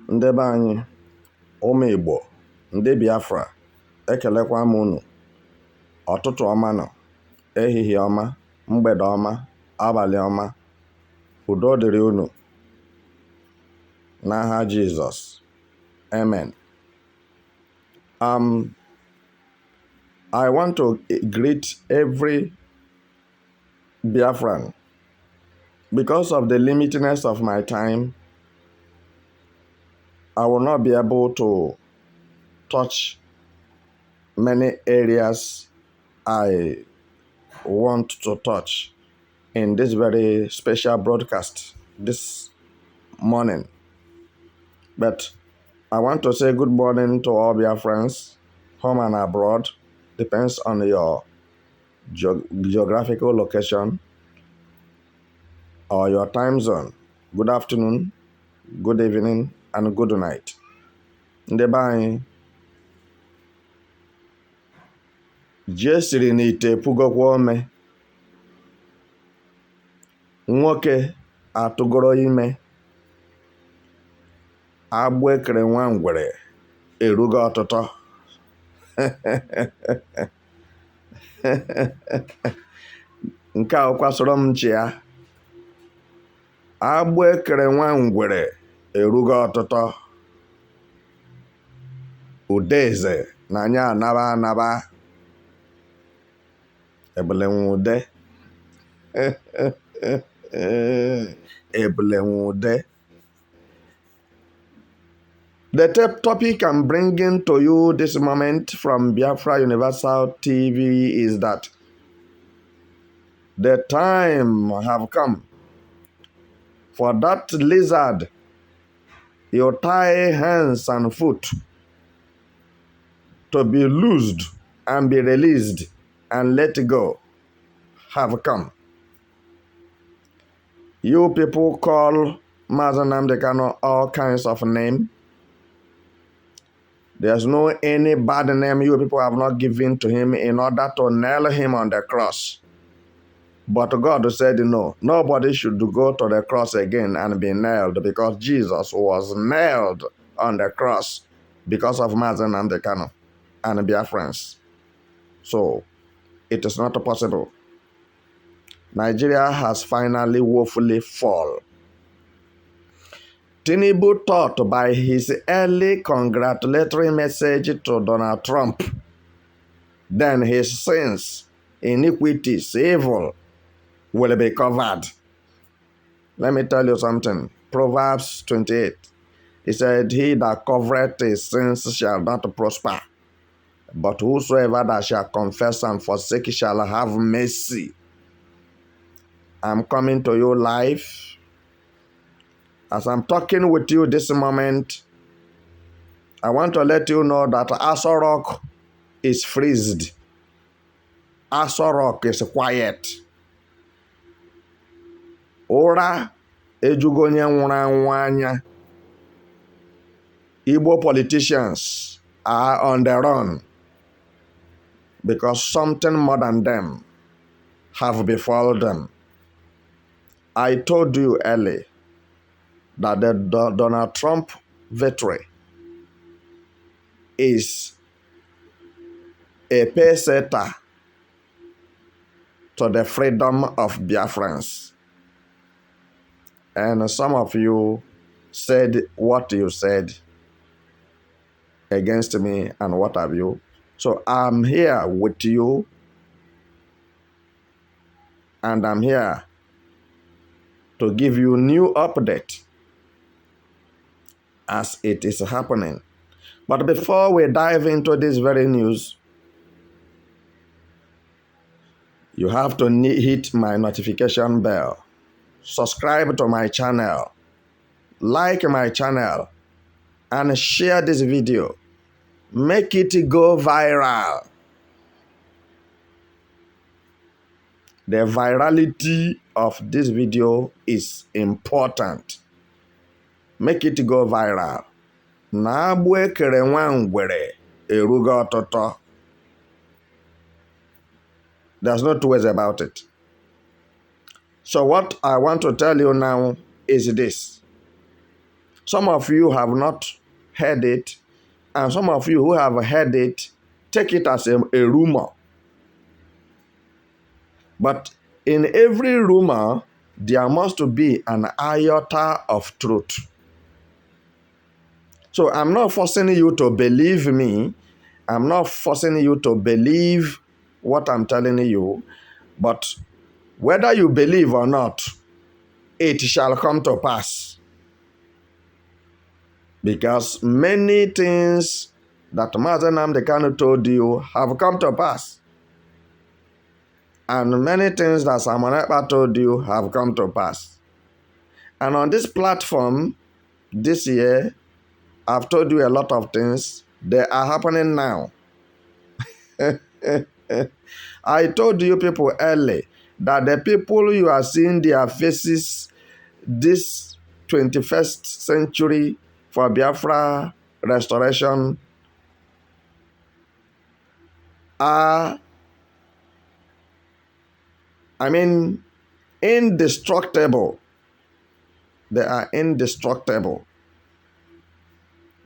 Ndị be anyị, ụmụ Igbo, ndị Biafra, ekelekwa m unu. Ọtụtụ ọma nọ, ehihie ọma, mgbede ọma, abalị ọma. Udo dịrị unu. N'aha Jizọs. Amen. I want to greet every Biafran. Because of the limitedness of my time, I will not be able to touch many areas I want to touch in this very special broadcast this morning. But I want to say good morning to all Biafrans, home and abroad. Depends on your geographical location or your time zone. Good afternoon, good evening, and good night. Ndị be anyị, ji siri n'ite pugokwa ome. Nwoke atụgoro ime. Agbụ ekere nwa ngwere erugo ọtụtụ. Nke a kwasoro m nchi ya. Agbụ ekere nwa ngwere erugo ọtụtụ. Udeze na anya anaba. Ebulenwude. Ebulenwude. The topic I'm bringing to you this moment from Biafra Universal TV is that the time have come for that lizard you tie hands and foot to be loosed and be released and let go have come. You people call Mazen Nnamdi Kanu all kinds of names. There's no any bad name you people have not given to him in order to nail him on the cross. But God said no, nobody should go to the cross again and be nailed, because Jesus was nailed on the cross because of Mazen Nnamdi Kanu and Biafrans. So it is not possible. Nigeria has finally woefully fallen. Tinubu thought by his early congratulatory message to Donald Trump, then his sins, iniquities, evil will be covered. Let me tell you something. Proverbs 28. He said, "He that covereth his sins shall not prosper, but whosoever that shall confess and forsake shall have mercy." I'm coming to you live. As I'm talking with you this moment, I want to let you know that Aso Rock is freezed. Aso Rock is quiet. Ụra ejugo onye nwụrụ anwụ anya. Igbo politicians are on the run because something more than them have befallen them. I told you early that the Donald Trump victory is a paysetter to the freedom of Biafrans. And some of you said what you said against me and what have you. So I'm here with you, and I'm here to give you new update as it is happening. But before we dive into this very news, you have to hit my notification bell, subscribe to my channel, like my channel, and share this video. Make it go viral. The virality of this video is important. Make it go viral. Na agbụ ekere nwa ngwere erugo ọtụtụ. There's no two ways about it. So what I want to tell you now is this. Some of you have not heard it, and some of you who have heard it, take it as a rumor. But in every rumor, there must be an iota of truth. So I'm not forcing you to believe me. I'm not forcing you to believe what I'm telling you. But whether you believe or not, it shall come to pass. Because many things that Mazen Nnamdi Kanu told you have come to pass. And many things that Simon Ekpa told you have come to pass. And on this platform, this year, I've told you a lot of things. They are happening now. I told you people early that the people you are seeing their faces this 21st century for Biafra restoration are, indestructible. They are indestructible.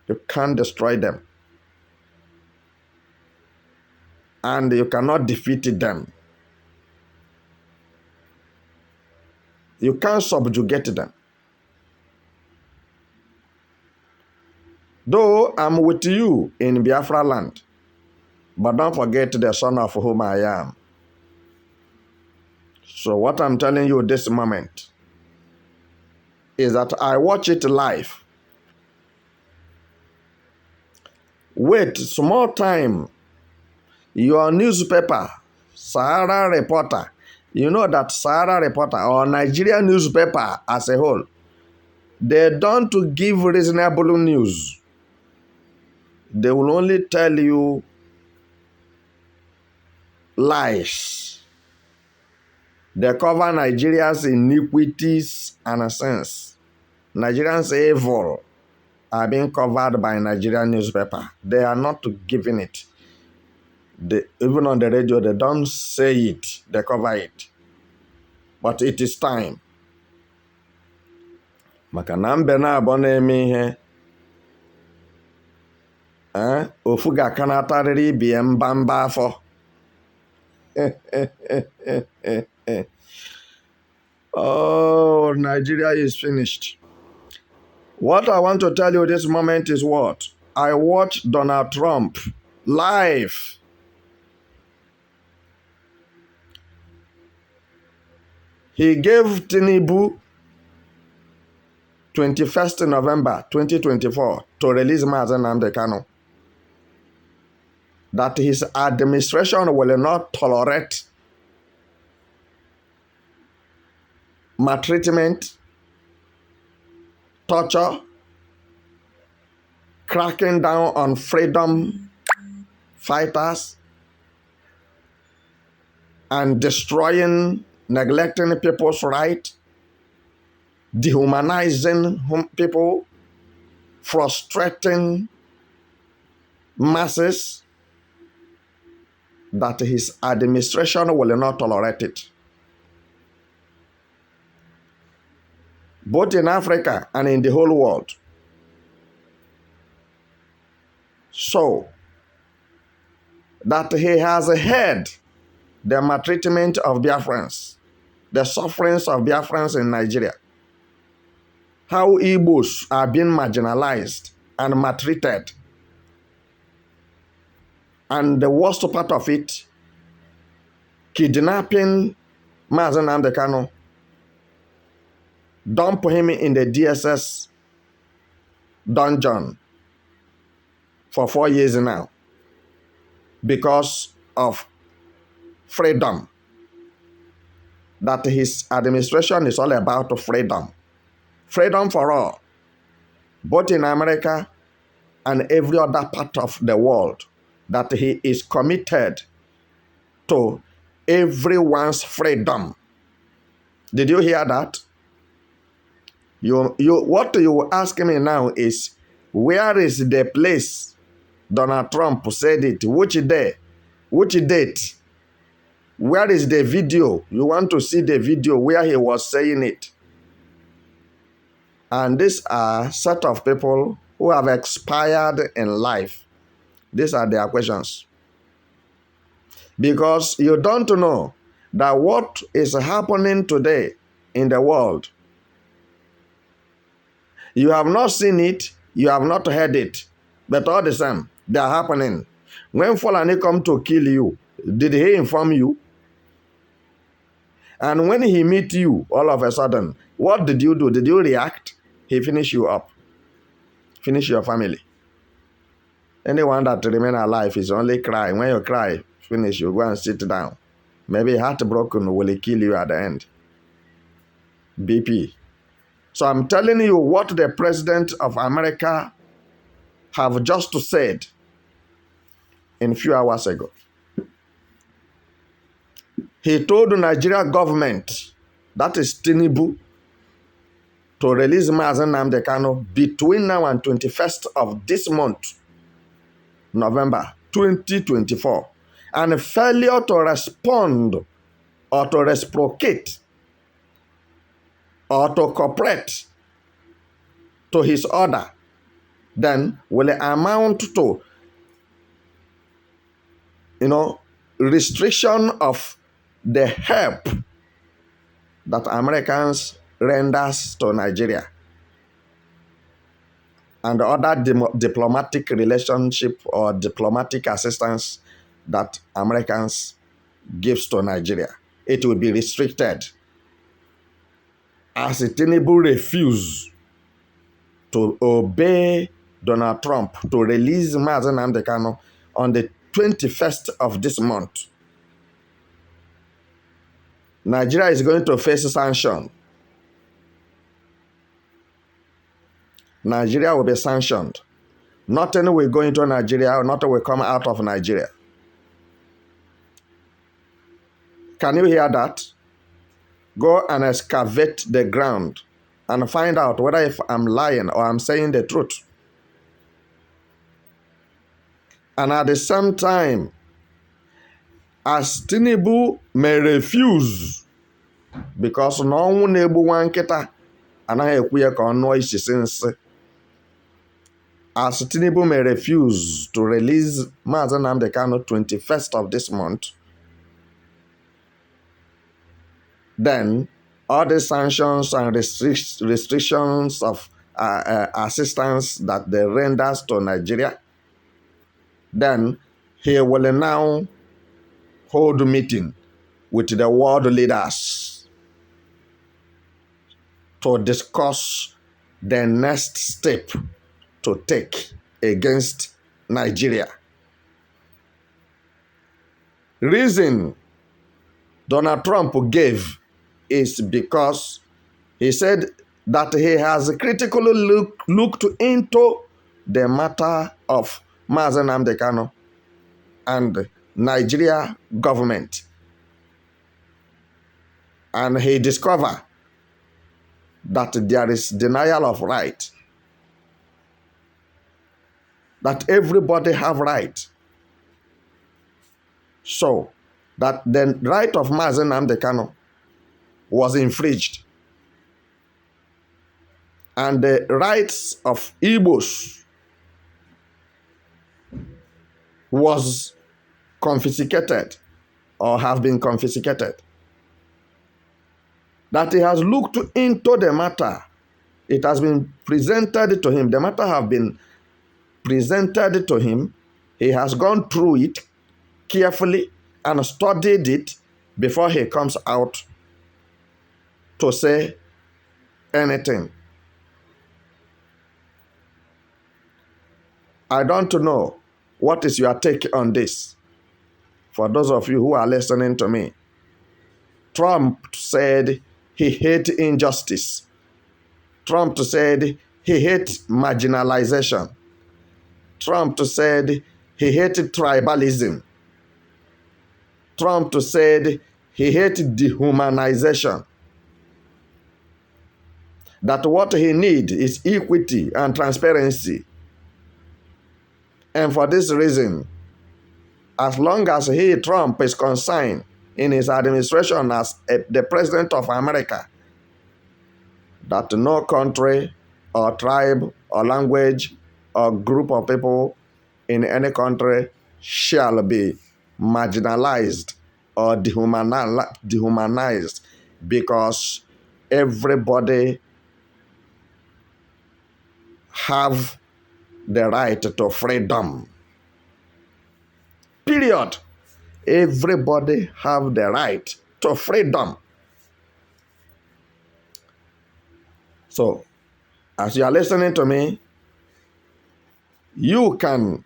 You can't destroy them. And you cannot defeat them. You can't subjugate them. Though I'm with you in Biafra land, but don't forget the son of whom I am. So what I'm telling you this moment is that I watch it live. Wait small time. Your newspaper, Sahara Reporter, you know that Sahara Reporter or Nigerian newspaper as a whole, they don't give reasonable news. They will only tell you lies. They cover Nigeria's iniquities and sins. Nigerians' evil are being covered by Nigerian newspaper. They are not giving it. Even on the radio, they don't say it. They cover it. But it is time. Maka na mbe na abọ na-eme ihe. Ofu ga-aka na-atarịrị ibie mbamba afọ. Oh, Nigeria is finished. What I want to tell you this moment is what? I watched Donald Trump live. He gave Tinubu 21st November 2024 to release Mazen Nnamdi Kanu. That his administration will not tolerate maltreatment, torture, cracking down on freedom fighters, and destroying, neglecting people's rights, dehumanizing people, frustrating masses, that his administration will not tolerate it. Both in Africa and in the whole world. So, that he has heard the maltreatment of Biafrans, the sufferings of Biafrans in Nigeria, how Igbos are being marginalized and maltreated. And the worst part of it, kidnapping Mazen Nnamdi Kanu, dump him in the DSS dungeon for 4 years now because of freedom. That his administration is all about freedom. Freedom for all, both in America and every other part of the world. That he is committed to everyone's freedom. Did you hear that? What you ask me now is, where is the place Donald Trump said it? Which day? Which date? Where is the video? You want to see the video where he was saying it? And these are a set of people who have expired in life. These are their questions. Because you don't know that what is happening today in the world, you have not seen it, you have not heard it, but all the same, they are happening. When Fulani come to kill you, did he inform you? And when he meet you, all of a sudden, what did you do? Did you react? He finish you up. Finish your family. Anyone that remain alive is only crying. When you cry, finish, you go and sit down. Maybe heartbroken will kill you at the end. BP. So I'm telling you what the President of America have just said in a few hours ago. He told the Nigeria government, that is Tinubu, to release Mazen Nnamdi Kanu between now and 21st of this month, November 2024. And failure to respond or to reciprocate or to cooperate to his order, then will amount to, restriction of the help that Americans renders to Nigeria and other diplomatic relationship or diplomatic assistance that Americans gives to Nigeria. It will be restricted as Tinubu refused to obey Donald Trump to release Mazen Nnamdi Kanu on the 21st of this month. Nigeria is going to face sanction. Nigeria will be sanctioned. Nothing will go into Nigeria, or nothing will come out of Nigeria. Can you hear that? Go and excavate the ground and find out whether if I'm lying or I'm saying the truth. And at the same time, as Tinubu may refuse, because no one able one kita anaghị ekwu ya ka ọ nụọ isi nsị. As Tinubu may refuse to release Mazen Nnamdi Kanu 21st of this month, then all the sanctions and restrictions of assistance that they renders to Nigeria, then he will now hold a meeting with the world leaders to discuss the next step to take against Nigeria. Reason Donald Trump gave is because he said that he has critically looked into the matter of Mazen Nnamdi Kanu and Nigeria government. And he discovered that there is denial of right. That everybody have right. So, that the right of Mazen Nnamdi Kanu was infringed. And the rights of Igbos was confiscated or have been confiscated. That he has looked into the matter. It has been presented to him. The matter have been presented to him. He has gone through it carefully and studied it before he comes out to say anything. I don't know what is your take on this. For those of you who are listening to me, Trump said he hates injustice. Trump said he hates marginalization. Trump said he hated tribalism. Trump said he hated dehumanization. That what he needs is equity and transparency. And for this reason, as long as he, Trump, is concerned in his administration as the President of America, that no country or tribe or language or group of people in any country shall be marginalized or dehumanized, because everybody have the right to freedom. Period. Everybody have the right to freedom. So, as you are listening to me, you can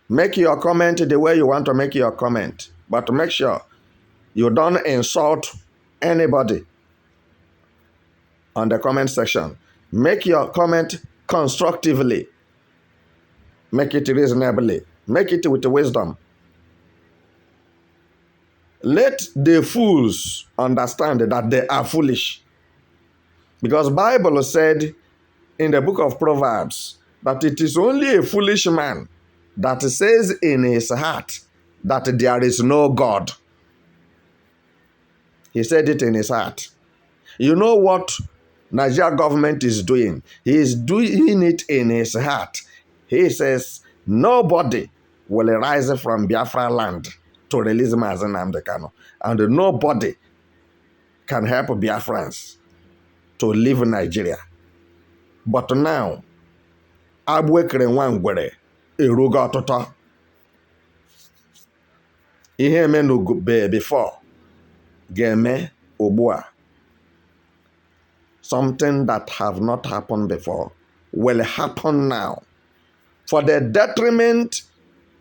make your comment the way you want to make your comment, but make sure you don't insult anybody on the comment section. Make your comment constructively. Make it reasonably. Make it with wisdom. Let the fools understand that they are foolish. Because Bible said in the book of Proverbs that it is only a foolish man that says in his heart that there is no God. He said it in his heart. You know what Nigeria government is doing? He is doing it in his heart. He says nobody will rise from Biafra land to release Mazen Nnamdi Kanu, and nobody can help Biafrans to leave Nigeria. But now, Agbekere Nwangwere erugo ọtụtụ. Ihe emenugbe before ga-eme ugbu a. Something that have not happened before will happen now, for the detriment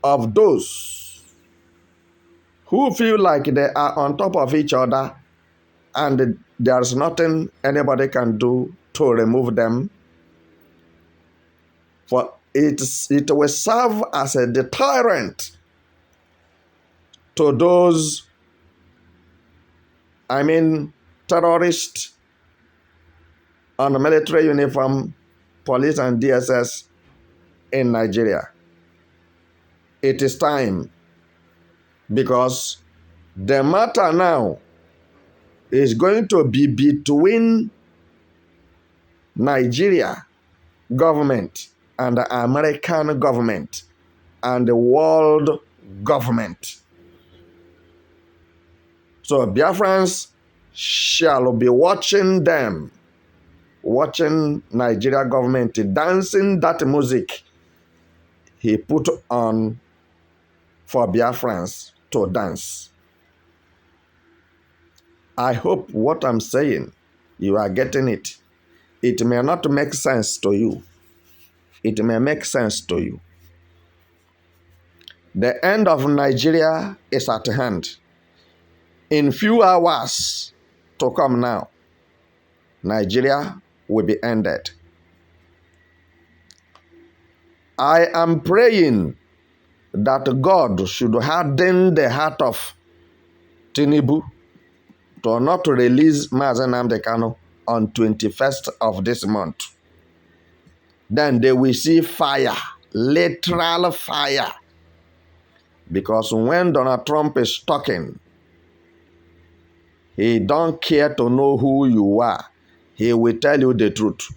of those who feel like they are on top of each other and there's nothing anybody can do to remove them. For it will serve as a deterrent to those, terrorists on the military uniform, police and DSS in Nigeria. It is time, because the matter now is going to be between Nigeria government and the American government and the world government. So Biafrans shall be watching them, watching Nigeria government dancing that music he put on for Biafrans to dance. I hope what I'm saying, you are getting it. It may not make sense to you. It may make sense to you. The end of Nigeria is at hand. In few hours to come now, Nigeria will be ended. I am praying that God should harden the heart of Tinubu to not release Mazen Nnamdi Kanu on 21st of this month. Then they will see fire, literal fire. Because when Donald Trump is talking, he don't care to know who you are. He will tell you the truth.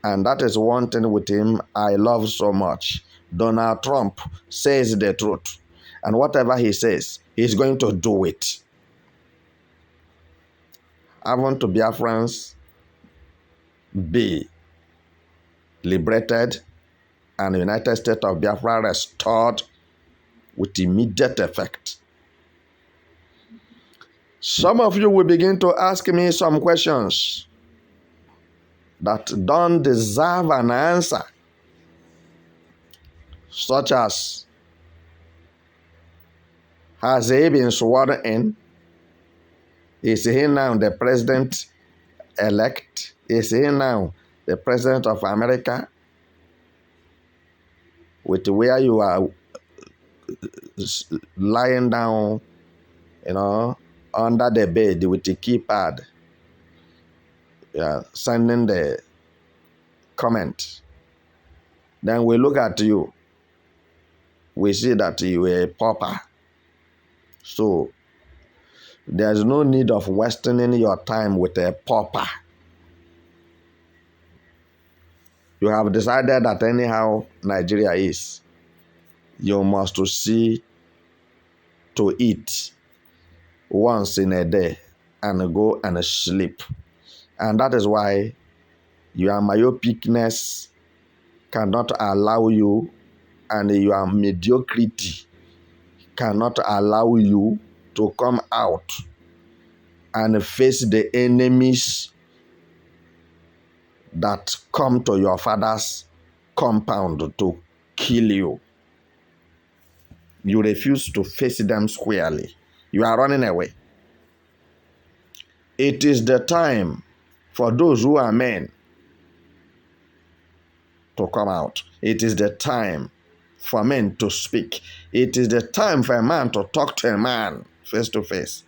And that is one thing with him I love so much. Donald Trump says the truth. And whatever he says, he's going to do it. I want to Biafrans be liberated and the United States of Biafra restored with immediate effect. Some of you will begin to ask me some questions that don't deserve an answer, such as, has he been sworn in? Is he now the president-elect? Is he now the president of America? With where you are lying down, under the bed with the keypad, sending the comment. Then we look at you. We see that you are a pauper. So there's no need of wasting your time with a pauper. You have decided that anyhow Nigeria is, you must see to eat once in a day and go and sleep. And that is why your myopicness cannot allow you, and your mediocrity cannot allow you to come out and face the enemies that come to your father's compound to kill you. You refuse to face them squarely. You are running away. It is the time for those who are men to come out. It is the time for men to speak. It is the time for a man to talk to a man face to face.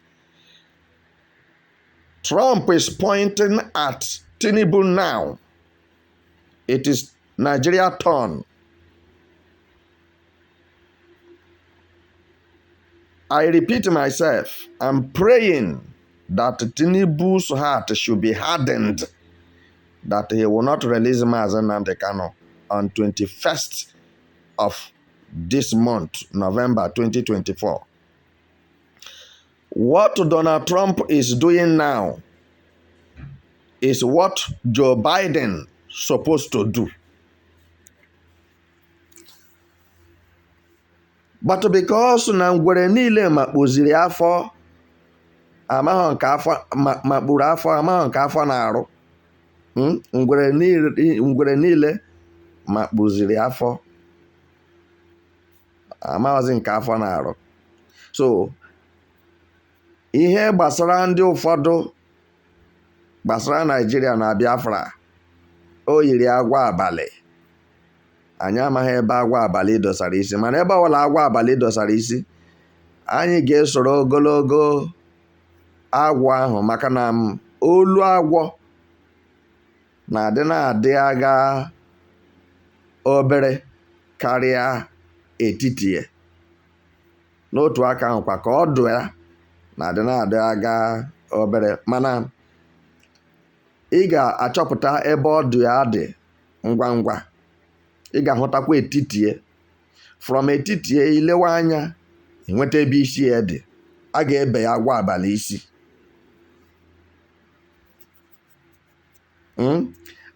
Trump is pointing at Tinubu now. It is Nigeria's turn. I repeat myself, I'm praying that Tinubu's heart should be hardened, that he will not release Mazen Nnamdi Kanu on 21st of this month, November 2024. What Donald Trump is doing now is what Joe Biden is supposed to do. But because na ngwere niile makpoziri afọ, amaghị nke afọ makpuru afọ, amaghị nke afọ na-arụ. Ngwere niile makpoziri afọ, amaghịzi nke afọ na-arụ. So ihe gbasara ndị ụfọdụ gbasara Nigeria na Biafra, o yiri agwa abalị. Anyị amaghị ebe agwa abalị dosara isi, mana ebe ọbụla agwa abalị dosara isi, anyị ga-esoro ogologo agwọ ahụ, maka na olu agwọ na-adị agha obere karịa etiti ya. N'otu aka ahụ kwa ka ọdụ ya na-adị agha obere, mana ị ga-achọpụta ebe ọdụ ya dị ngwa ngwa. Ị ga-ahụtakwa etiti ya. From etiti ya ilewe anya, enweta ebe isi ya dị. A ga-ebe ya agwa abalị isi.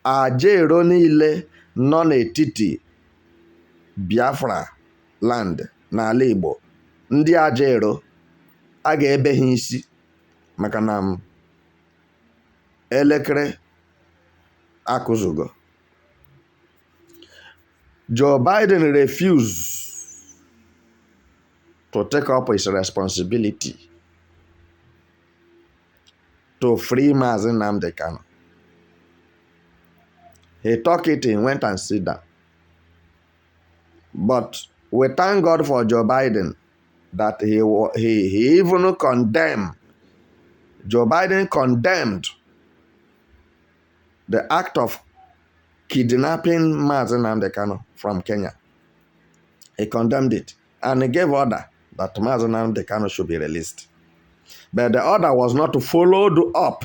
Ajero niile nọ n'etiti Biafra land n'ala Igbo, ndị Ajero, a ga-ebe ha isi, maka na elekere akụzugo. Joe Biden refused to take up his responsibility to free Mazen Nnamdi Kanu. He took it and went and sit down. But we thank God for Joe Biden that he even condemned. Joe Biden condemned the act of kidnapping Mazen Nnamdi Kanu from Kenya. He condemned it and he gave order that Mazen Nnamdi Kanu should be released. But the order was not followed up.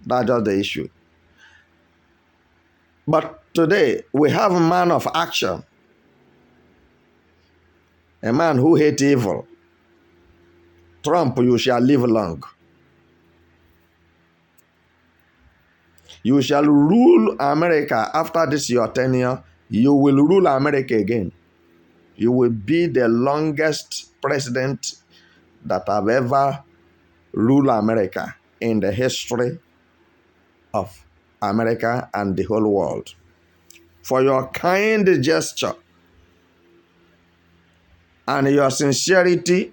That's just the issue. But today, we have a man of action, a man who hates evil. Trump, you shall live long. You shall rule America after this your tenure. You will rule America again. You will be the longest president that have ever ruled America in the history of America and the whole world. For your kind gesture and your sincerity,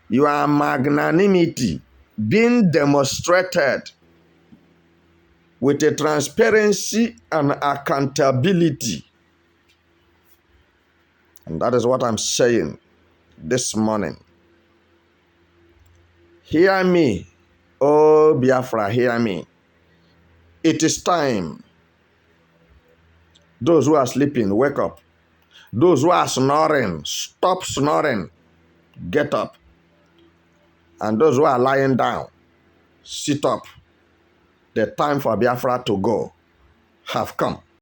your magnanimity being demonstrated with a transparency and accountability. And that is what I'm saying this morning. Hear me, oh Biafra, hear me. It is time. Those who are sleeping, wake up. Those who are snoring, stop snoring. Get up. And those who are lying down, sit up. The time for Biafra to go have come.